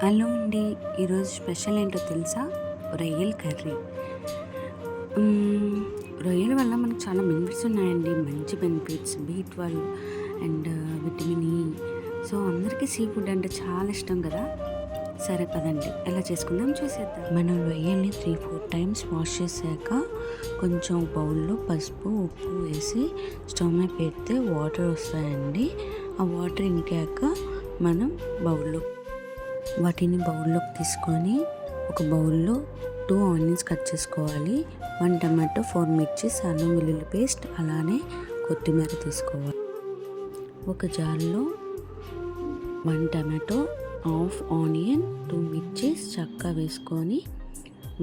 Hello అండి. ఈరోజు special ఏంటో తెలుసా? రొయ్యల కర్రీ. రొయ్యల వల్ల మనకు చాలా బెనిఫిట్స్ ఉన్నాయండి. మంచి benefits B12 and vitamin E. So అందరికీ సీ ఫుడ్ అంటే చాలా ఇష్టం కదా. సరే పదండి ఎలా చేసుకుందాం చూసేద్దాం. మనం రొయ్యల్ని 3-4 టైమ్స్ వాష్ చేశాక కొంచెం బౌల్లో పసుపు ఉప్పు వేసి స్టవ్ మీద పెడితే వాటర్ వస్తాయండి. ఆ వాటర్ ఇంకాక మనం వాటిని బౌల్లోకి తీసుకొని ఒక బౌల్లో 2 ఆనియన్స్ కట్ చేసుకోవాలి, 1 టమాటో, 4 మిర్చీస్, అల్లం వెల్లుల్లి పేస్ట్, అలానే కొత్తిమీర తీసుకోవాలి. ఒక జార్లో 1 టమాటో, హాఫ్ ఆనియన్, 2 మిర్చీస్ చక్కగా వేసుకొని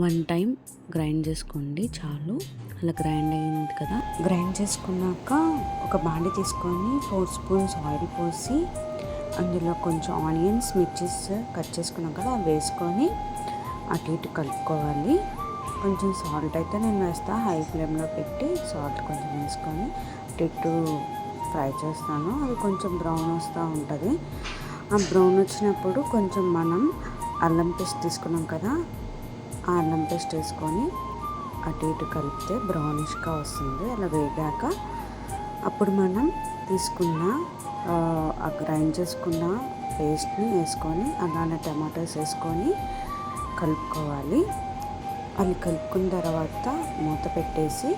1 టైం గ్రైండ్ చేసుకోండి చాలు. అలా గ్రైండ్ అయింది కదా, గ్రైండ్ చేసుకున్నాక ఒక బాండి తీసుకొని 4 స్పూన్స్ ఆయిల్ పోసి అందులో కొంచెం ఆనియన్స్ మిర్చీస్ కట్ చేసుకున్నాం కదా అవి వేసుకొని అటు ఇటు కలుపుకోవాలి. కొంచెం సాల్ట్ అయితే నేను వేస్తాను, హై ఫ్లేమ్లో పెట్టి సాల్ట్ కొంచెం వేసుకొని అటు ఇటు ఫ్రై చేస్తాను. అది కొంచెం బ్రౌన్ వస్తూ ఉంటుంది. ఆ బ్రౌన్ వచ్చినప్పుడు కొంచెం మనం అల్లం పేస్ట్ తీసుకున్నాం కదా, ఆ అల్లం పేస్ట్ వేసుకొని అటు ఇటు కలిపితే బ్రౌనిష్గా వస్తుంది. అలా వేగాక అప్పుడు మనం తీసుకున్న ఆ గ్రైండ్ చేసుకున్న పేస్ట్ని వేసుకొని అలానే టమాటోస్ వేసుకొని కలుపుకోవాలి. అది కలుపుకున్న తర్వాత మూత పెట్టేసి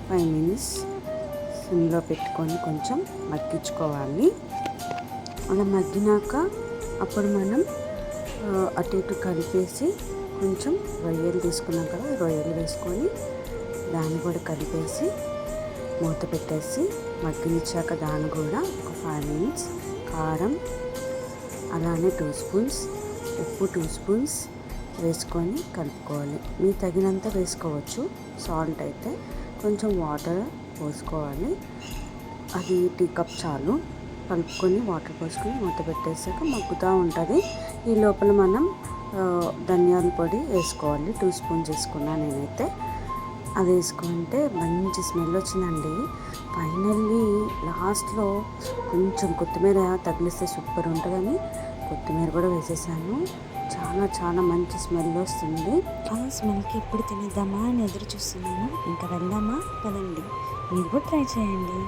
5 మినిట్స్ సిమ్లో పెట్టుకొని కొంచెం మగ్గించుకోవాలి. అలా మగ్గినాక అప్పుడు మనం అటు ఇటు కలిపేసి కొంచెం రొయ్యలు తీసుకున్నాం కదా, రొయ్యలు వేసుకొని దాన్ని కూడా కలిపేసి మూత పెట్టేసి మగ్గనిచ్చాక దాన్ని కూడా ఒక 5 మినిట్స్ కారం అలానే 2 స్పూన్స్ ఉప్పు 2 స్పూన్స్ వేసుకొని కలుపుకోవాలి. మీ తగినంత వేసుకోవచ్చు. సాల్ట్ అయితే కొంచెం వాటర్ పోసుకోవాలి, అది టీ కప్ చాలు. కలుపుకొని వాటర్ పోసుకొని మూత పెట్టేసాక మగ్గుతూ ఉంటుంది. ఈ లోపల మనం ధనియాల పొడి వేసుకోవాలి. 2 స్పూన్స్ వేసుకున్నాను నేనైతే. అది వేసుకుంటే మంచి స్మెల్ వచ్చిందండి. ఫైనల్లీ లాస్ట్లో కొంచెం కొత్తిమీర తగిలిస్తే సూపర్ ఉంటుందని కొత్తిమీర కూడా వేసేసాను. చాలా చాలా మంచి స్మెల్ వస్తుంది. ఆ స్మెల్కి ఎప్పుడు తినేద్దామా అని ఎదురు చూస్తున్నాను. ఇంకా వెళ్దామా? పదండి, మీరు కూడా ట్రై చేయండి.